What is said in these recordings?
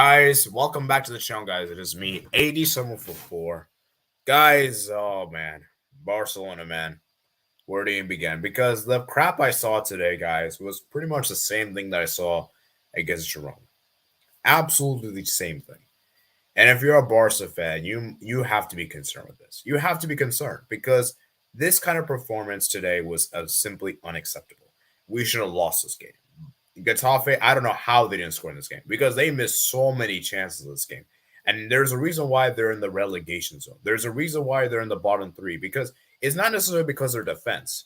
Guys, welcome back to the show, guys. It is me, 8744. Guys, oh man, Barcelona, man. Where do you begin? Because the crap I saw today, guys, was pretty much the same thing that I saw against Jerome. Absolutely the same thing. And if you're a Barca fan, you have to be concerned with this. You have to be concerned because this kind of performance today was simply unacceptable. We should have lost this game. Getafe, I don't know how they didn't score in this game because they missed so many chances in this game. And there's a reason why they're in the relegation zone. There's a reason why they're in the bottom three because it's not necessarily because of their defense.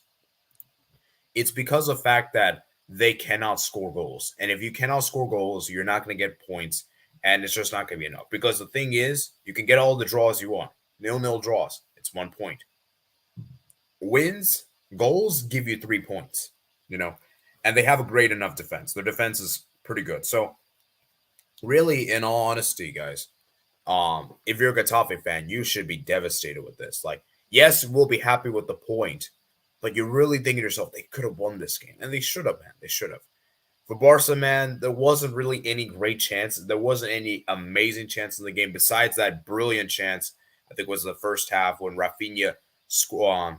It's because of the fact that they cannot score goals. And if you cannot score goals, you're not going to get points. And it's just not going to be enough. Because the thing is, you can get all the draws you want. 0-0 draws. It's 1 point. Wins, goals give you 3 points. And they have a great enough defense. Their defense is pretty good. So, really, in all honesty, guys, if you're a Getafe fan, you should be devastated with this. Like, yes, we'll be happy with the point, but you're really thinking to yourself, they could have won this game. And they should have, man. They should have. For Barca, man, there wasn't really any great chances. There wasn't any amazing chance in the game besides that brilliant chance, I think it was the first half when Rafinha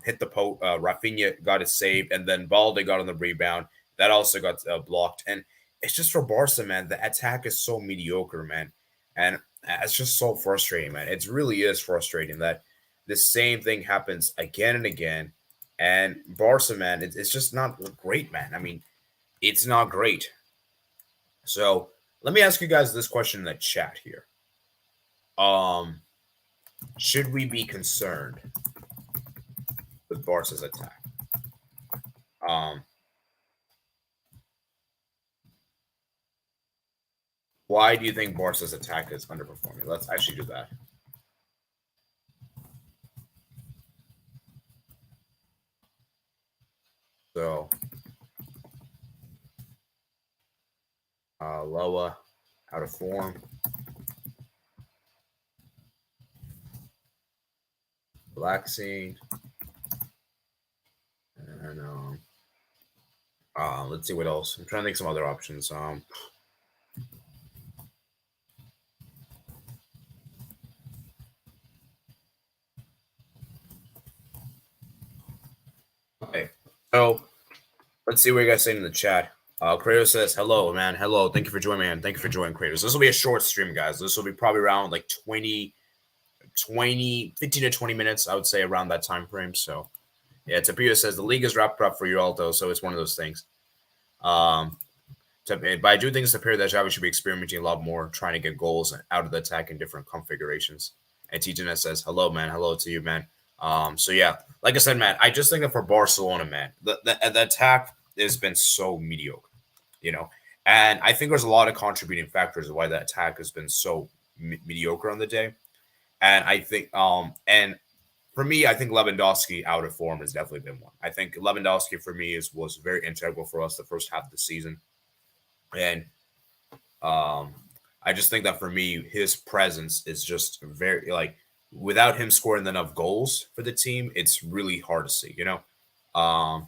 hit the post. Rafinha got it saved, and then Balde got on the rebound. That also got blocked. And it's just for Barca, man, the attack is so mediocre, man. And it's just so frustrating, man. It really is frustrating that the same thing happens again and again. And Barca, man, it's just not great, man. I mean, it's not great. So let me ask you guys this question in the chat here. Should we be concerned with Barca's attack? Why do you think Barca's attack is underperforming? Let's actually do that. So, Loa out of form. Relaxing. And let's see what else. I'm trying to think some other options. Okay, so let's see what you guys saying in the chat. Kratos says, hello, man. Hello. Thank you for joining, man. Thank you for joining, Kratos. This will be a short stream, guys. This will be probably around like 15 to 20 minutes, I would say, around that time frame. So, yeah, Tapio says the league is wrapped up for you all, though, so it's one of those things. But I do think Tapio that Javi should be experimenting a lot more, trying to get goals out of the attack in different configurations. And Tijuana says, hello, man. Hello to you, man. So, yeah, like I said, man, I just think that for Barcelona, man, the attack has been so mediocre, and I think there's a lot of contributing factors of why the attack has been so mediocre on the day. And I think, and for me, I think Lewandowski out of form has definitely been one. I think Lewandowski for me was very integral for us the first half of the season. And I just think that for me, his presence is just very, like, without him scoring enough goals for the team, it's really hard to see, And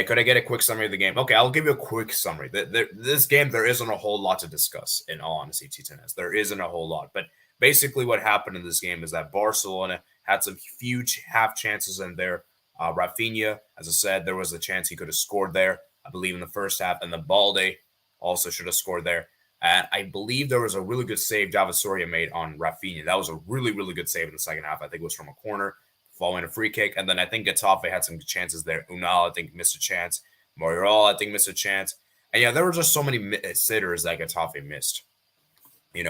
could I get a quick summary of the game? Okay, I'll give you a quick summary. This game, there isn't a whole lot to discuss, in all honesty, T10S. There isn't a whole lot. But basically what happened in this game is that Barcelona had some huge half chances in there. Rafinha, as I said, there was a chance he could have scored there, I believe, in the first half. And then Balde also should have scored there. And I believe there was a really good save Soria made on Rafinha. That was a really, really good save in the second half. I think it was from a corner, following a free kick. And then I think Getafe had some chances there. Unal, I think, missed a chance. Moriol, I think, missed a chance. And yeah, there were just so many sitters that Getafe missed. In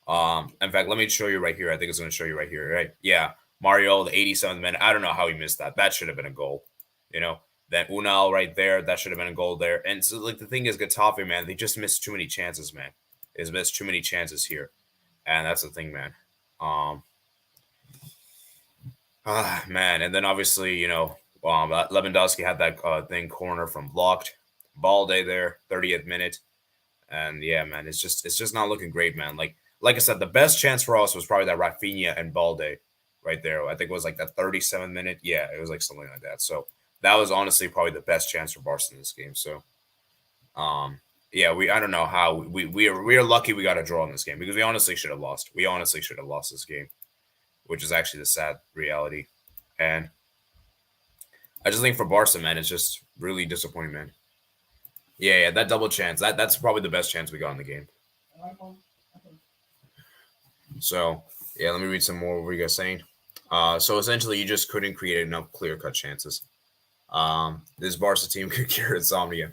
fact, let me show you right here. I think it's going to show you right here, right? Yeah, Mario, the 87th minute. I don't know how he missed that. That should have been a goal, Then Unal right there, that should have been a goal there. And so, like, the thing is, Getafe, man, they just missed too many chances, man. They missed too many chances here. And that's the thing, man. Man, and then obviously, Lewandowski had that thing corner from blocked. Balde there, 30th minute. And yeah, man, it's just not looking great, man. Like I said, the best chance for us was probably that Rafinha and Balde right there. I think it was like that 37th minute. Yeah, it was like something like that. So that was honestly probably the best chance for Barca in this game. So Yeah, I don't know how we are lucky we got a draw in this game because we honestly should have lost. We honestly should have lost this game, which is actually the sad reality. And I just think for Barca, man, it's just really disappointing, man. Yeah, that double chance. That's probably the best chance we got in the game. So yeah, let me read some more. What were you guys saying? So essentially, you just couldn't create enough clear cut chances. This Barca team could cure insomnia.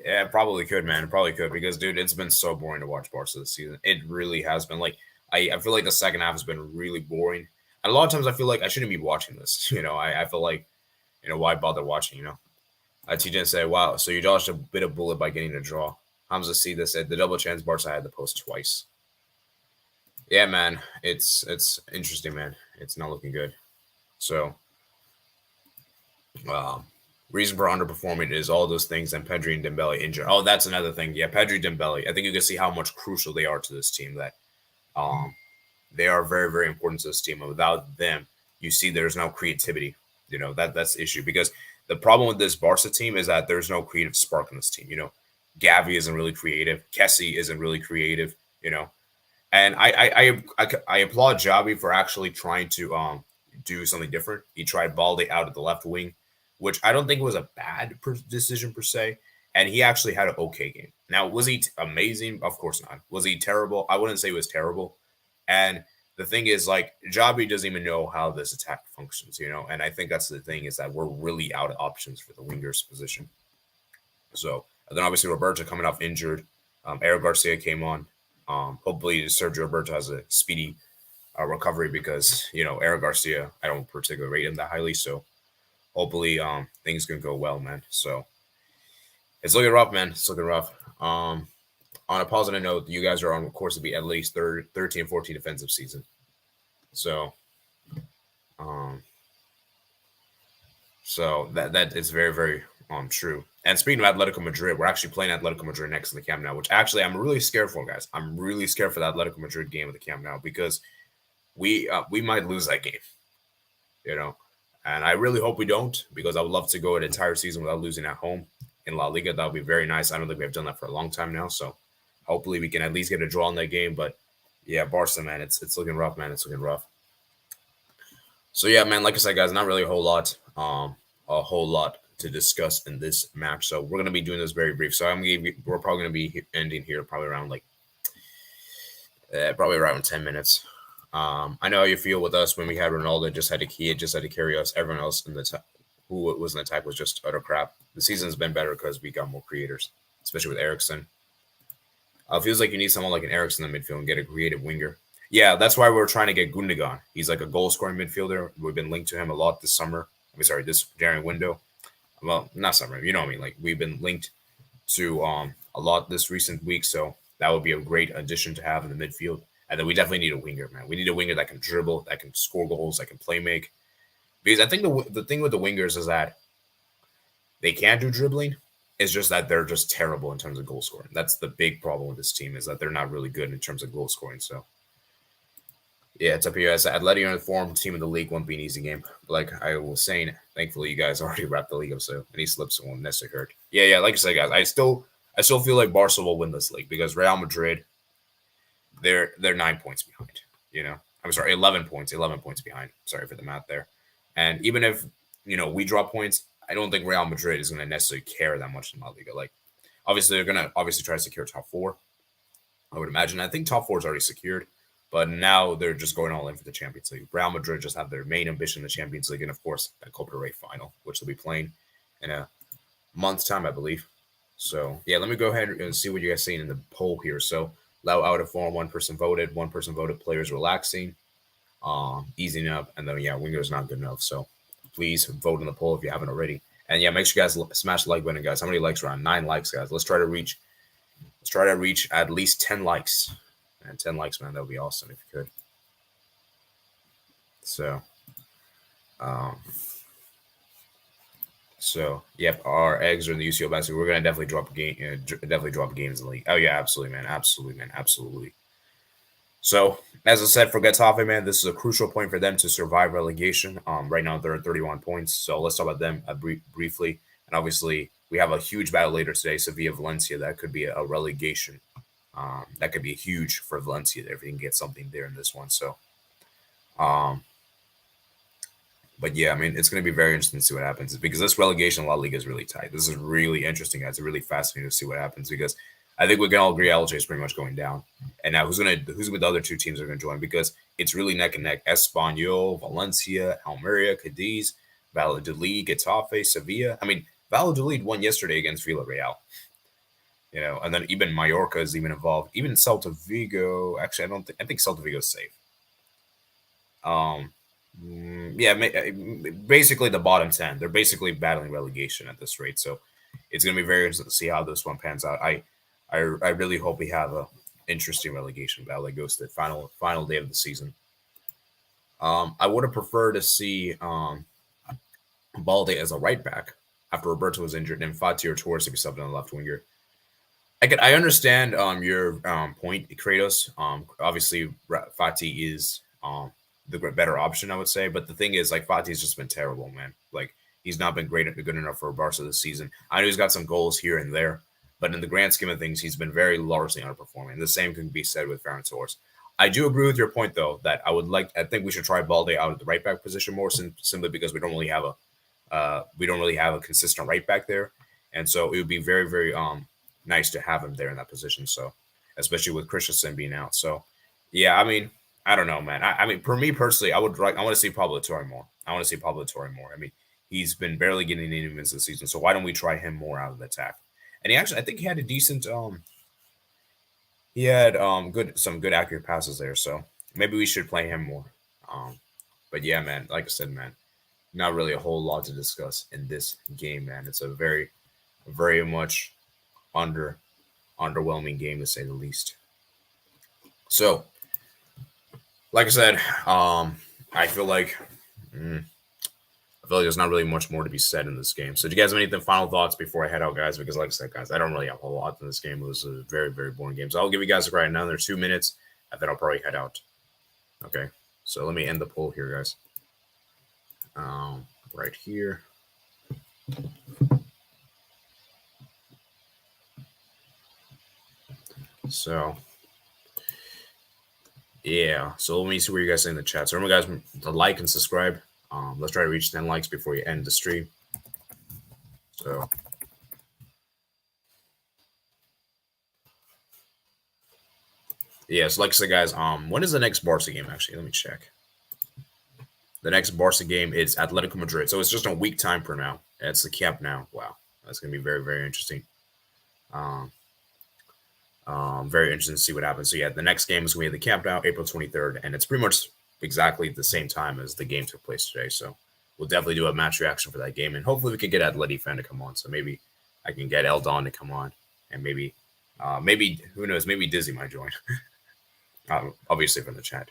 Yeah, it probably could, man. It probably could because, dude, it's been so boring to watch Barca this season. It really has been. Like, I feel like the second half has been really boring. And a lot of times I feel like I shouldn't be watching this. I feel like, why bother watching, TJ said, wow, so you dodged a bit of bullet by getting a draw. Hamza see this said the double chance Barca had the post twice. Yeah, man. It's interesting, man. It's not looking good. So, reason for underperforming is all those things and Pedri and Dembele injured. Oh, that's another thing. Yeah, Pedri, Dembele. I think you can see how much crucial they are to this team. That they are very, very important to this team. And without them, you see there's no creativity. That's the issue because the problem with this Barca team is that there's no creative spark in this team. Gavi isn't really creative. Kessie isn't really creative. And I applaud Javi for actually trying to do something different. He tried Balde out at the left wing, which I don't think was a bad decision per se. And he actually had an okay game. Now, was he amazing? Of course not. Was he terrible? I wouldn't say he was terrible. And the thing is, like, Javi doesn't even know how this attack functions, And I think that's the thing is that we're really out of options for the wingers position. So, and then obviously Roberto coming off injured. Eric Garcia came on. Hopefully Sergio Roberto has a speedy recovery because, Eric Garcia, I don't particularly rate him that highly. So hopefully things can go well, man. So it's looking rough, man. It's looking rough. On a positive note, you guys are on course to be at least 13 and 14 defensive season. So that is very, very true. And speaking of Atletico Madrid, we're actually playing Atletico Madrid next in the Camp Nou, which actually I'm really scared for, guys. I'm really scared for the Atletico Madrid game at the Camp Nou because we might lose that game, And I really hope we don't because I would love to go an entire season without losing at home in La Liga. That would be very nice. I don't think we have done that for a long time now, so hopefully we can at least get a draw in that game. But yeah, Barca, man, it's looking rough, man. It's looking rough. So yeah, man, like I said, guys, not really a whole lot to discuss in this match. So we're gonna be doing this very brief. So we're probably gonna be ending here probably around probably around 10 minutes. I know how you feel with us when we had Ronaldo just had to carry us. Everyone else in the who was in the attack was just utter crap. The season's been better because we got more creators, especially with Eriksen. It feels like you need someone like an Eriksen in the midfield and get a creative winger. Yeah, that's why we're trying to get Gundogan. He's like a goal-scoring midfielder. We've been linked to him a lot this summer. This January window. Well, not summer. You know what I mean? Like we've been linked to a lot this recent week, so that would be a great addition to have in the midfield. And then we definitely need a winger, man. We need a winger that can dribble, that can score goals, that can play make. Because I think the thing with the wingers is that they can't do dribbling. It's just that they're just terrible in terms of goal scoring. That's the big problem with this team is that they're not really good in terms of goal scoring. So, yeah, it's up here. As Atletico informed team of the league won't be an easy game. Like I was saying, thankfully you guys already wrapped the league up, so any slips won't necessarily hurt. Yeah. Like I said, guys, I still feel like Barca will win this league because Real Madrid, they're 9 points behind. I'm sorry, 11 points behind. Sorry for the math there. And even if we drop points, I don't think Real Madrid is going to necessarily care that much in La Liga. Like, obviously, they're going to try to secure top 4. I would imagine. I think top 4 is already secured, but now they're just going all in for the Champions League. Real Madrid just have their main ambition in the Champions League, and of course, that Copa del Rey final, which they'll be playing in a month's time, I believe. So, yeah, let me go ahead and see what you guys seen in the poll here. So, out of form, one person voted players relaxing, easing up, and then wingers not good enough. So please vote in the poll if you haven't already. And yeah, make sure you guys smash the like button, guys. How many likes are on? 9 likes, guys. Let's try to reach at least 10 likes. And 10 likes, man, that would be awesome if you could. So yep, our eggs are in the UCL basket. We're gonna definitely drop games in the league. Oh yeah, absolutely, man. Absolutely. So as I said, for Getafe, man, this is a crucial point for them to survive relegation. Right now they're at 31 points. So let's talk about them briefly. And obviously, we have a huge battle later today, Sevilla Valencia. That could be a relegation. That could be huge for Valencia if we can get something there in this one. So, um, but yeah, I mean, it's going to be very interesting to see what happens because this relegation La Liga is really tight. This is really interesting, guys. It's really fascinating to see what happens because I think we can all agree Elche is pretty much going down. And now who's with the other two teams that are going to join because it's really neck and neck. Espanyol, Valencia, Almeria, Cadiz, Valladolid, Getafe, Sevilla. I mean, Valladolid won yesterday against Villarreal. And then even Mallorca is even involved. Even Celta Vigo. Actually, I think Celta Vigo is safe. Yeah, basically the bottom 10. They're basically battling relegation at this rate. So it's going to be very interesting to see how this one pans out. I really hope we have a interesting relegation battle that goes to the final day of the season. I would have preferred to see Balde as a right back after Roberto was injured and Fati or Torres to be subbed on the left winger. I understand your point, Kratos. Obviously, Fati is the better option, I would say. But the thing is, like, Fati's just been terrible, man. Like, he's not been good enough for Barca this season. I know he's got some goals here and there, but in the grand scheme of things, he's been very largely underperforming. The same can be said with Ferran Torres. I do agree with your point, though, that I think we should try Balde out at the right back position more, simply because we don't really have a consistent right back there, and so it would be very, very nice to have him there in that position. So, especially with Christensen being out. So, yeah, I mean, I don't know, man. I mean, for me personally, I want to see Pablo Torre more. I mean, he's been barely getting any minutes this season. So why don't we try him more out of the attack? And I think he had a decent, he had some good accurate passes there. So maybe we should play him more. But yeah, man, like I said, man, not really a whole lot to discuss in this game, man. It's a very, very much underwhelming game to say the least. So, like I said, I feel like there's not really much more to be said in this game. So, do you guys have any final thoughts before I head out, guys? Because, like I said, guys, I don't really have a lot in this game. It was a very, very boring game. So, I'll give you guys another 2 minutes, and then I'll probably head out. Okay. So, let me end the poll here, guys. Right here. So, yeah. So let me see what you guys say in the chat. So remember, guys, to like and subscribe. Let's try to reach 10 likes before you end the stream. So, yeah. So like I said, guys, when is the next Barca game? Actually, let me check. The next Barca game is Atletico Madrid. So it's just a week time from now. It's the Camp Nou. Wow, that's gonna be very, very interesting. Very interesting to see what happens. So yeah, the next game is going to be the Camp Nou, April 23rd, and it's pretty much exactly the same time as the game took place today. So we'll definitely do a match reaction for that game, and hopefully we can get Atleti fan to come on. So maybe I can get Eldon to come on, and maybe who knows, maybe Dizzy might join. Obviously from the chat.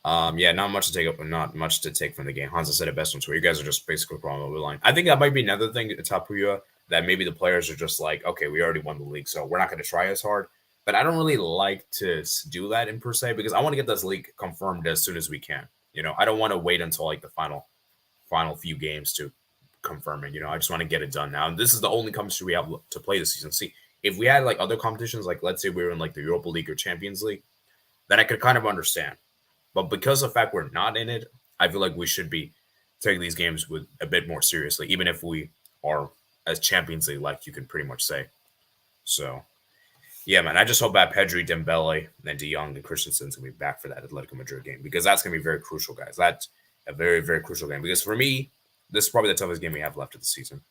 Yeah, not much to take from the game. Hansa said it best on Twitter. You guys are just basically on the line. I think that might be another thing at Tapuya, that maybe the players are just like, okay, we already won the league, so we're not going to try as hard. But I don't really like to do that in per se, because I want to get this league confirmed as soon as we can. I don't want to wait until like the final few games to confirm it. I just want to get it done now. And this is the only competition we have to play this season. See, if we had like other competitions, like let's say we were in like the Europa League or Champions League, then I could kind of understand. But because of the fact we're not in it, I feel like we should be taking these games with a bit more seriously, even if we are as Champions League, like you can pretty much say. So, yeah, man, I just hope that Pedri, Dembele, and De Jong and Christensen's going to be back for that Atletico Madrid game, because that's going to be very crucial, guys. That's a very, very crucial game, because for me, this is probably the toughest game we have left of the season.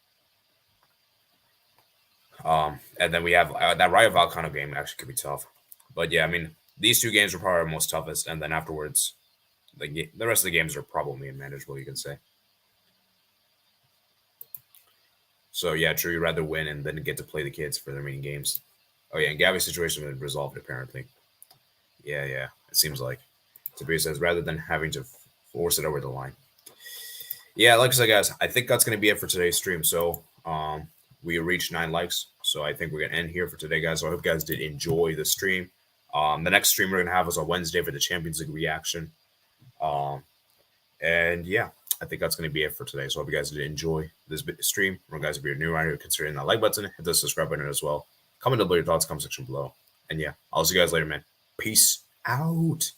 And then we have that Rayo Vallecano game actually could be tough. But, yeah, I mean, these two games are probably our most toughest, and then afterwards, the rest of the games are probably manageable, you can say. So, yeah, true, you'd rather win and then get to play the kids for the remaining games. Oh, yeah, and Gavi's situation has been resolved, apparently. Yeah, it seems like. Tabir says, rather than having to force it over the line. Yeah, like I said, guys, I think that's going to be it for today's stream. So, we reached 9 likes, so I think we're going to end here for today, guys. So I hope you guys did enjoy the stream. The next stream we're going to have is on Wednesday for the Champions League reaction. And, yeah, I think that's going to be it for today. So I hope you guys did enjoy this stream. Remember, guys, if you're new around here, considering that like button, hit the subscribe button as well. Comment down below your thoughts, comment section below. And yeah, I'll see you guys later, man. Peace out.